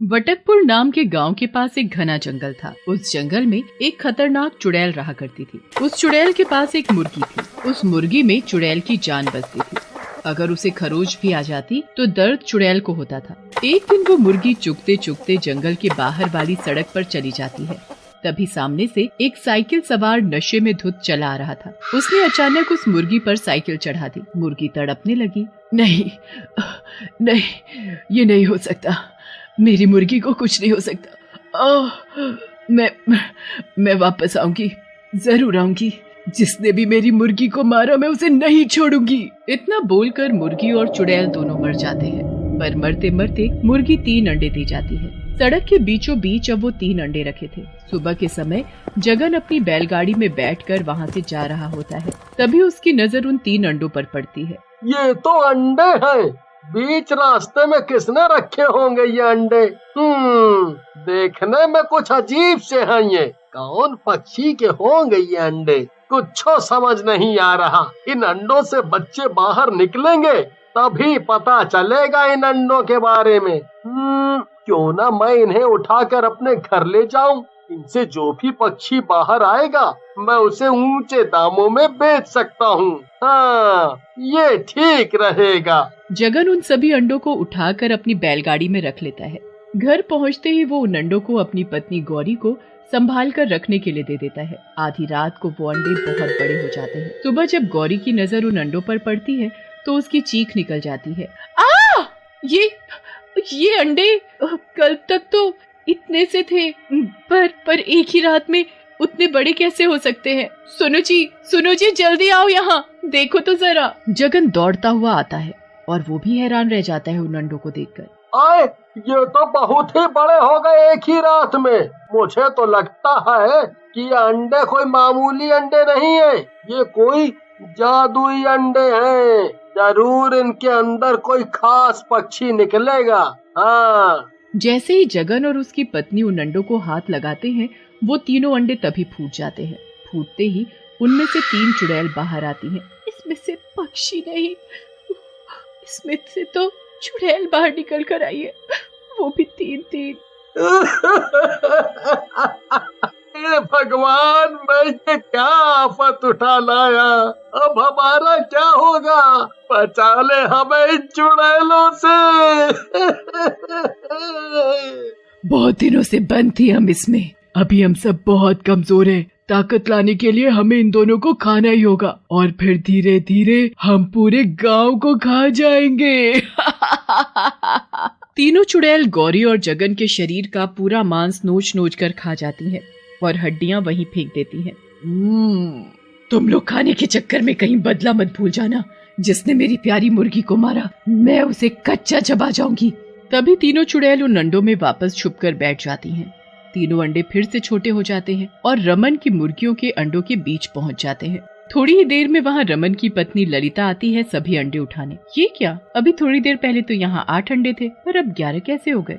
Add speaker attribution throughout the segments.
Speaker 1: वटकपुर नाम के गांव के पास एक घना जंगल था। उस जंगल में एक खतरनाक चुड़ैल रहा करती थी। उस चुड़ैल के पास एक मुर्गी थी। उस मुर्गी में चुड़ैल की जान बसती थी। अगर उसे खरोच भी आ जाती तो दर्द चुड़ैल को होता था। एक दिन वो मुर्गी चुगते चुगते जंगल के बाहर वाली सड़क पर चली जाती है। तभी सामने से एक साइकिल सवार नशे में धुत चला आ रहा था। उसने अचानक उस मुर्गी पर साइकिल चढ़ा दी। मुर्गी तड़पने लगी। नहीं, नहीं, ये नहीं हो सकता। मेरी मुर्गी को कुछ नहीं हो सकता। मैं वापस आऊंगी, जरूर आऊंगी। जिसने भी मेरी मुर्गी को मारा मैं उसे नहीं छोड़ूंगी। इतना बोलकर मुर्गी और चुड़ैल दोनों मर जाते हैं। पर मरते मरते मुर्गी 3 अंडे दे जाती है। सड़क के बीचों बीच अब वो 3 अंडे रखे थे। सुबह के समय जगन अपनी बैलगाड़ी में बैठकर वहाँ से जा रहा होता है। तभी उसकी नजर उन 3 अंडों पर पड़ती है।
Speaker 2: ये तो अंडे हैं। बीच रास्ते में किसने रखे होंगे ये अंडे? देखने में कुछ अजीब से हैं ये। कौन पक्षी के होंगे ये अंडे? कुछ समझ नहीं आ रहा। इन अंडों से बच्चे बाहर निकलेंगे तभी पता चलेगा इन अंडों के बारे में। क्यों ना मैं इन्हें उठाकर अपने घर ले जाऊं। इनसे जो भी पक्षी बाहर आएगा मैं उसे ऊंचे दामों में बेच सकता हूँ। हाँ, ये ठीक रहेगा।
Speaker 1: जगन उन सभी अंडों को उठाकर अपनी बैलगाड़ी में रख लेता है। घर पहुँचते ही वो उन अंडों को अपनी पत्नी गौरी को संभाल कर रखने के लिए दे देता है। आधी रात को वो अंडे बहुत बड़े हो जाते हैं। सुबह जब गौरी की नजर उन अंडों पर पड़ती है तो उसकी चीख निकल जाती है। ये अंडे कल तक तो इतने से थे, पर एक ही रात में उतने बड़े कैसे हो सकते हैं? सुनो जी, जल्दी आओ यहाँ, देखो तो जरा। जगन दौड़ता हुआ आता है और वो भी हैरान रह जाता है उन अंडों को देखकर।
Speaker 2: ये तो बहुत ही बड़े हो गए एक ही रात में। मुझे तो लगता है कि ये अंडे कोई मामूली अंडे नहीं है। ये कोई जादुई अंडे हैं। जरूर इनके अंदर कोई खास पक्षी निकलेगा। हाँ।
Speaker 1: जैसे ही जगन और उसकी पत्नी उन अंडों को हाथ लगाते हैं वो तीनों अंडे तभी फूट जाते हैं। फूटते ही उनमें से 3 चुड़ैल बाहर आती हैं। इसमें से पक्षी नहीं, इसमें से तो चुड़ैल बाहर निकल कर आई है, वो भी 3-3।
Speaker 2: हे भगवान, मैं ये क्या आफत उठा लाया। अब हमारा क्या होगा? बचा ले हमें इन चुड़ैलों से।
Speaker 1: बहुत दिनों से बंद थी हम इसमें। अभी हम सब बहुत कमजोर हैं। ताकत लाने के लिए हमें इन दोनों को खाना ही होगा और फिर धीरे धीरे हम पूरे गांव को खा जाएंगे। तीनों चुड़ैल गौरी और जगन के शरीर का पूरा मांस नोच नोच कर खा जाती हैं और हड्डियां वहीं फेंक देती हैं। तुम लोग खाने के चक्कर में कहीं बदला मत भूल जाना। जिसने मेरी प्यारी मुर्गी को मारा मैं उसे कच्चा चबा जाऊंगी। तभी तीनों चुड़ैल उन अंडों में वापस छुपकर बैठ जाती हैं। तीनों अंडे फिर से छोटे हो जाते हैं और रमन की मुर्गियों के अंडों के बीच पहुंच जाते हैं। थोड़ी ही देर में वहाँ रमन की पत्नी ललिता आती है सभी अंडे उठाने। ये क्या, अभी थोड़ी देर पहले तो यहाँ 8 अंडे थे पर अब 11 कैसे हो गए?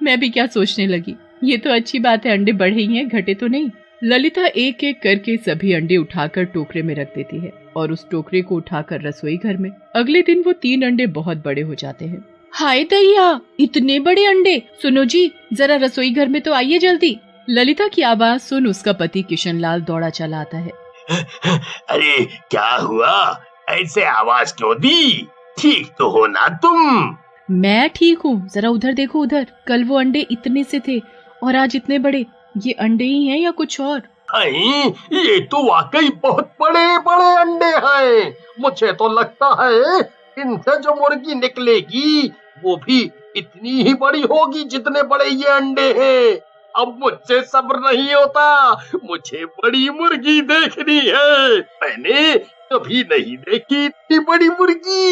Speaker 1: मैं भी क्या सोचने लगी। ये तो अच्छी बात है, अंडे बढ़े ही हैं, घटे तो नहीं। ललिता एक एक करके सभी अंडे उठाकर टोकरे में रख देती है और उस टोकरे को उठाकर रसोई घर में। अगले दिन वो 3 अंडे बहुत बड़े हो जाते हैं। हाय दैया, इतने बड़े अंडे! सुनो जी, जरा रसोई घर में तो आइए जल्दी। ललिता की आवाज सुन उसका पति किशनलाल दौड़ा चला आता है।
Speaker 3: अरे क्या हुआ? ऐसे आवाज क्यों दी? ठीक तो हो ना तुम?
Speaker 1: मैं ठीक हूँ, जरा उधर देखो उधर। कल वो अंडे इतने से थे और आज इतने बड़े। ये अंडे ही हैं या कुछ और?
Speaker 2: ये तो वाकई बहुत बड़े बड़े अंडे हैं। मुझे तो लगता है इनसे जो मुर्गी निकलेगी वो भी इतनी ही बड़ी होगी जितने बड़े ये अंडे हैं। अब मुझसे सब्र नहीं होता। मुझे बड़ी मुर्गी देखनी है। मैंने कभी नहीं देखी इतनी बड़ी मुर्गी।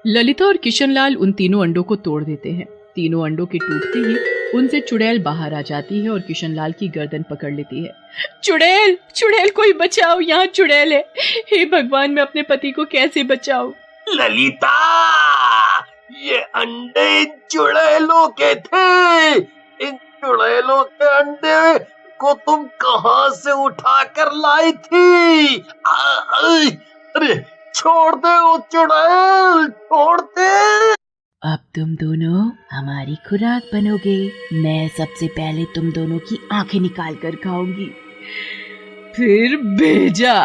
Speaker 1: ललिता और किशनलाल उन तीनों अंडों को तोड़ देते हैं। तीनों अंडों के टूटते ही उनसे चुड़ैल बाहर आ जाती है और किशनलाल की गर्दन पकड़ लेती है। चुड़ैल कोई बचाओ, यहाँ चुड़ैल है। हे भगवान, मैं अपने पति को कैसे बचाऊं?
Speaker 3: ललिता, ये अंडे चुड़ैलों के थे। इन चुड़ैलों के अंडे को तुम कहाँ से उठा कर लाई थी? अरे छोड़ दे वो चुड़ैल, छोड़ दे।
Speaker 4: अब तुम दोनों हमारी खुराक बनोगे। मैं सबसे पहले तुम दोनों की आंखें निकाल कर खाऊंगी।
Speaker 1: फिर भेजा।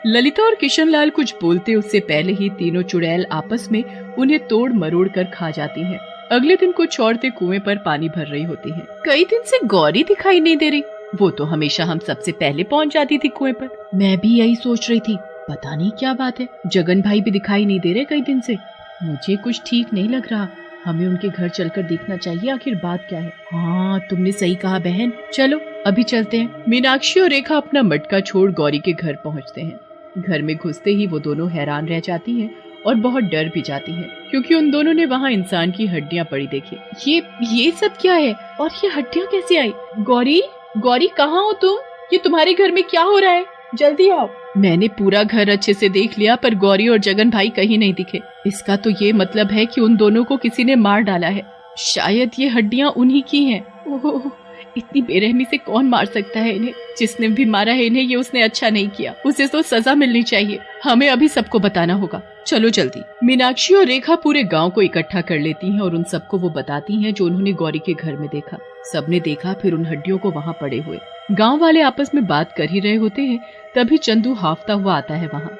Speaker 1: ललिता और किशनलाल कुछ बोलते उससे पहले ही तीनों चुड़ैल आपस में उन्हें तोड़ मरोड़ कर खा जाती हैं। अगले दिन कुछ औरतें कुएं पर पानी भर रही होती हैं। कई दिन से गौरी दिखाई नहीं दे रही। वो तो हमेशा हम सबसे पहले पहुंच जाती थी कुएं पर। मैं भी यही सोच रही थी, पता नहीं क्या बात है, जगन भाई भी दिखाई नहीं दे रहे कई दिन से। मुझे कुछ ठीक नहीं लग रहा। हमें उनके घर चलकर देखना चाहिए, आखिर बात क्या है। हाँ, तुमने सही कहा बहन, चलो अभी चलते हैं। मीनाक्षी और रेखा अपना मटका छोड़ गौरी के घर पहुंचते हैं। घर में घुसते ही वो दोनों हैरान रह जाती हैं और बहुत डर भी जाती हैं, क्योंकि उन दोनों ने वहाँ इंसान की हड्डियाँ पड़ी देखी। ये सब क्या है और ये हड्डियाँ कैसे आई? गौरी कहाँ हो तुम? ये तुम्हारे घर में क्या हो रहा है? जल्दी आओ। मैंने पूरा घर अच्छे से देख लिया पर गौरी और जगन भाई कहीं नहीं दिखे। इसका तो ये मतलब है कि उन दोनों को किसी ने मार डाला है। शायद ये हड्डियाँ उन्हीं की हैं। ओह, इतनी बेरहमी से कौन मार सकता है इन्हें? जिसने भी मारा है इन्हें, ये उसने अच्छा नहीं किया। उसे तो सजा मिलनी चाहिए। हमें अभी सबको बताना होगा। चलो जल्दी। मीनाक्षी और रेखा पूरे गांव को इकट्ठा कर लेती हैं और उन सबको वो बताती हैं जो उन्होंने गौरी के घर में देखा। सबने देखा फिर उन हड्डियों को वहाँ पड़े हुए। गांव वाले आपस में बात कर ही रहे होते हैं, तभी चंदू हाफता हुआ आता है वहाँ।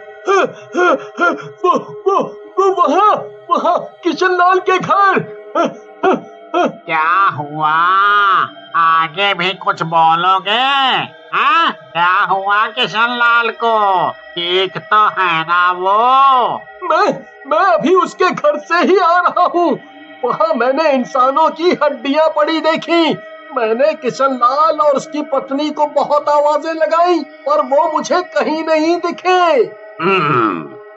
Speaker 2: वो वहाँ किशनलाल के घर।
Speaker 5: क्या हुआ? आगे भी कुछ बोलोगे? हाँ, क्या हुआ किशनलाल को? ठीक तो है ना वो?
Speaker 2: मैं अभी उसके घर से ही आ रहा हूँ। वहाँ मैंने इंसानों की हड्डियाँ पड़ी देखी। मैंने किशनलाल और उसकी पत्नी को बहुत आवाजें लगाई और वो मुझे कहीं नहीं दिखे।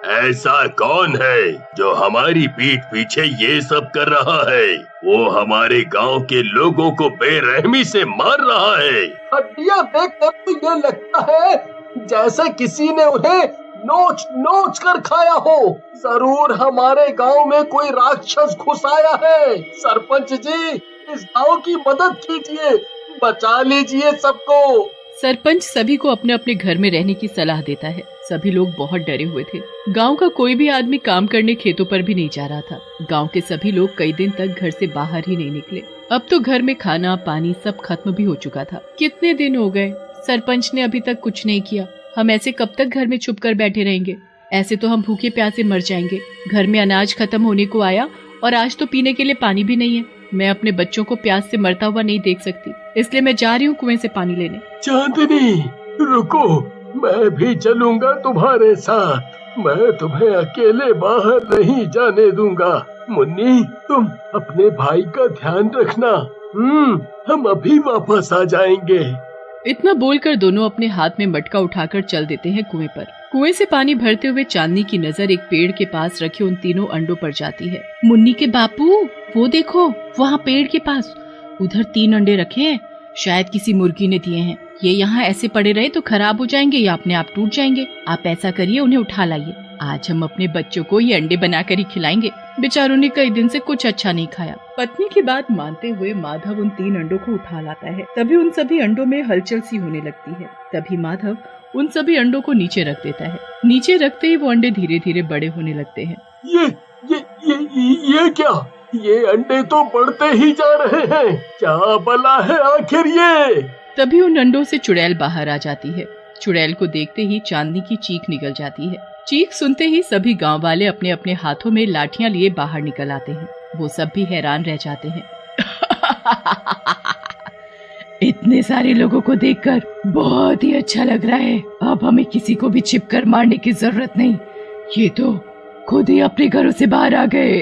Speaker 3: ऐसा कौन है जो हमारी पीठ पीछे ये सब कर रहा है? वो हमारे गांव के लोगों को बेरहमी से मार रहा है।
Speaker 2: हड्डियाँ देखकर तो ये लगता है जैसे किसी ने उन्हें नोच नोच कर खाया हो। जरूर हमारे गांव में कोई राक्षस घुस आया है। सरपंच जी, इस गांव की मदद कीजिए, बचा लीजिए सबको।
Speaker 1: सरपंच सभी को अपने अपने घर में रहने की सलाह देता है। सभी लोग बहुत डरे हुए थे। गांव का कोई भी आदमी काम करने खेतों पर भी नहीं जा रहा था। गांव के सभी लोग कई दिन तक घर से बाहर ही नहीं निकले। अब तो घर में खाना पानी सब खत्म भी हो चुका था। कितने दिन हो गए, सरपंच ने अभी तक कुछ नहीं किया। हम ऐसे कब तक घर में छुप कर बैठे रहेंगे? ऐसे तो हम भूखे प्यासे मर जाएंगे। घर में अनाज खत्म होने को आया और आज तो पीने के लिए पानी भी नहीं है। मैं अपने बच्चों को प्यास से मरता हुआ नहीं देख सकती, इसलिए मैं जा रही हूँ कुएं से पानी लेने।
Speaker 2: चांदनी, रुको, मैं भी चलूंगा तुम्हारे साथ। मैं तुम्हें अकेले बाहर नहीं जाने दूंगा। मुन्नी, तुम अपने भाई का ध्यान रखना। हम अभी वापस आ जाएंगे।
Speaker 1: इतना बोलकर दोनों अपने हाथ में मटका उठाकर चल देते हैं कुएं पर। कुएं से पानी भरते हुए चांदनी की नजर एक पेड़ के पास रखे उन तीनों अंडों पर जाती है। मुन्नी के बापू, वो देखो वहाँ पेड़ के पास, उधर 3 अंडे रखे हैं। शायद किसी मुर्गी ने दिए हैं। ये यहाँ ऐसे पड़े रहे तो खराब हो जाएंगे या अपने आप टूट जाएंगे। आप ऐसा करिए, उन्हें उठा लाइए। आज हम अपने बच्चों को ये अंडे बनाकर ही खिलाएंगे। बेचारों ने कई दिन से कुछ अच्छा नहीं खाया। पत्नी की बात मानते हुए माधव उन 3 अंडों को उठा लाता है। तभी उन सभी अंडों में हलचल सी होने लगती है। तभी माधव उन सभी अंडों को नीचे रख देता है। नीचे रखते ही वो अंडे धीरे धीरे बड़े होने लगते हैं।
Speaker 2: ये क्या? ये अंडे तो बढ़ते ही जा रहे हैं। क्या भला है आखिर ये?
Speaker 1: तभी उन अंडों से चुड़ैल बाहर आ जाती है। चुड़ैल को देखते ही चांदनी की चीख निकल जाती है। चीख सुनते ही सभी गांव वाले अपने अपने हाथों में लाठियां लिए बाहर निकल आते हैं। वो सब भी हैरान रह जाते हैं। इतने सारे लोगों को देखकर बहुत ही अच्छा लग रहा है। अब हमें किसी को भी छिपकर मारने की जरूरत नहीं। ये तो खुद ही अपने घरों से बाहर आ गए।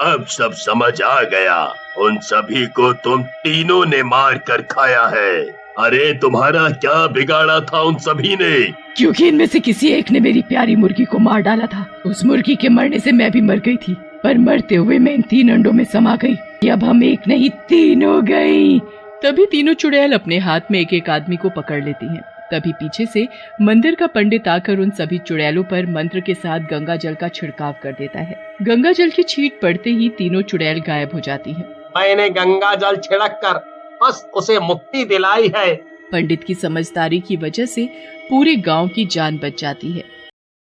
Speaker 3: अब सब समझ आ गया। उन सभी को तुम तीनों ने मार कर खाया है। अरे तुम्हारा क्या बिगाड़ा था उन सभी ने?
Speaker 1: क्योंकि इनमें से किसी एक ने मेरी प्यारी मुर्गी को मार डाला था। उस मुर्गी के मरने से मैं भी मर गई थी, पर मरते हुए मैं इन 3 अंडों में समा गई। अब हम एक नहीं 3 हो गई। तभी तीनों चुड़ैल अपने हाथ में एक एक आदमी को पकड़ लेती हैं। तभी पीछे से मंदिर का पंडित आकर उन सभी चुड़ैलों पर मंत्र के साथ गंगा जल का छिड़काव कर देता है। गंगा जल की छींट पड़ते ही तीनों चुड़ैल गायब हो जाती हैं।
Speaker 5: मैंने गंगा जल छिड़क कर बस उसे मुक्ति दिलाई है।
Speaker 1: पंडित की समझदारी की वजह से पूरे गांव की जान बच जाती है।